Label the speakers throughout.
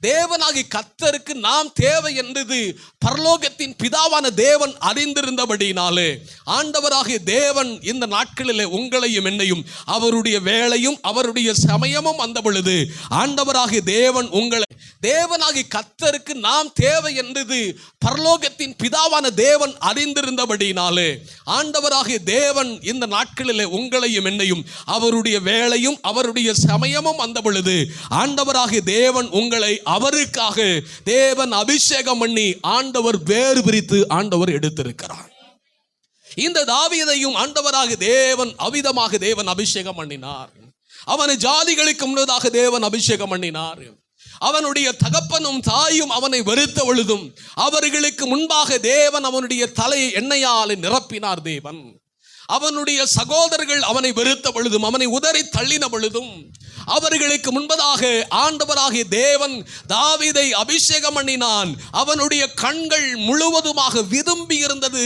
Speaker 1: தேவனாகி கர்த்தருக்கு நாம் தேவை என்பது பரலோகத்தின் பிதாவான தேவன் அறிந்திருந்தபடினாலே ஆண்டவராகிய தேவன் இந்த நாட்களிலே உங்களையும் என்னையும் அவருடைய வேளையும் அவருடைய சமயமும் வந்த பொழுது ஆண்டவராகிய தேவன் உங்களை தேவனாகி கர்த்தருக்கு நாம் தேவை என்பது பரலோகத்தின் பிதாவான தேவன் அறிந்திருந்தபடினாலே ஆண்டவராகிய தேவன் இந்த நாட்களிலே உங்களையும் என்னையும் அவருடைய வேளையும் அவருடைய சமயமும் வந்த பொழுது ஆண்டவராகிய தேவன் உங்களை அவருக்காக தேவன் அபிஷேகம் பண்ணி ஆண்டவர் வேறு பிரித்து ஆண்டவர் எடுத்திருக்கிறார். இந்த தாவீதையும் ஆண்டவராக தேவன் அவிதமாக தேவன் அபிஷேகம் பண்ணினார். அவனை ஜாதிகளுக்கு முன்னதாக தேவன் அபிஷேகம் பண்ணினார். அவனுடைய தகப்பனும் தாயும் அவனை வெறுத்த பொழுதும் அவர்களுக்கு முன்பாக தேவன் அவனுடைய தலையை எண்ணெயால் நிரப்பினார். தேவன் அவனுடைய சகோதரர்கள் அவனை வெறுத்த பொழுதும் அவனை உதறி தள்ளின பொழுதும் அவர்களுக்கு முன்பதாக ஆண்டவராகிய தேவன் தாவீதை அபிஷேகம் பண்ணினான். அவனுடைய கண்கள் முழுவதுமாக விதும்பி இருந்தது.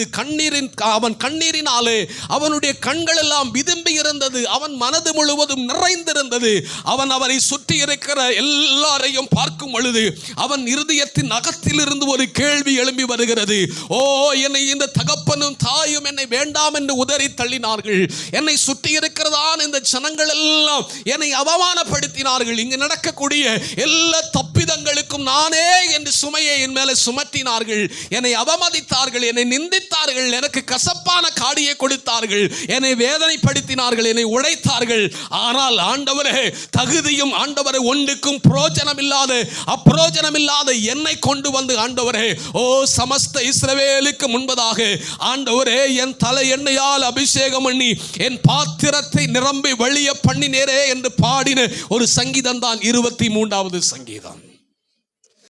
Speaker 1: அவன் கண்ணீரினாலே அவனுடைய கண்கள் எல்லாம் விதும்பி இருந்தது. அவன் மனது முழுவதும் நிறைந்திருந்தது. அவன் அவரை சுற்றி இருக்கிற எல்லாரையும் பார்க்கும் பொழுது அவன் இருதயத்தின் அகத்திலிருந்து ஒரு கேள்வி எழும்பி வருகிறது. ஓ, என்னை இந்த தகப்பனும் தாயும் என்னை வேண்டாம் என்று உதறி தள்ளினார்கள். என்னை சுற்றி இருக்கிறதான் இந்த ஜனங்கள் எல்லாம் என்னை அவமானப்படுத்தினார்கள். இங்கு நடக்கக்கூடிய எல்லா தப்பிதங்களுக்கும் நானே என்று சுமையை என் மேலே சுமத்தினார்கள். என்னை அவமதித்தார்கள், என்னை நிந்தித்தார்கள், எனக்கு கசப்பான காடியை கொடுத்தார்கள், என்னை வேதனைப்படுத்தினார்கள், என்னை உடைத்தார்கள். ஆனால் ஆண்டவரே, தகுதியும் ஆண்டவரை ஒன்றுக்கும் புரோஜனம் இல்லாத அப்புரோஜனம் இல்லாத என்னை கொண்டு வந்து ஆண்டவரே, ஓ சமஸ்த இஸ்ரவேலுக்கு முன்பதாக ஆண்டவரே என் தலை எண்ணெயால் அபிஷேகம் பண்ணி என் பாத்திரத்தை நிரம்பி வழிய பண்ணினேரே என்று பாடின ஒரு சங்கீதம் தான் 23வது சங்கீதம்.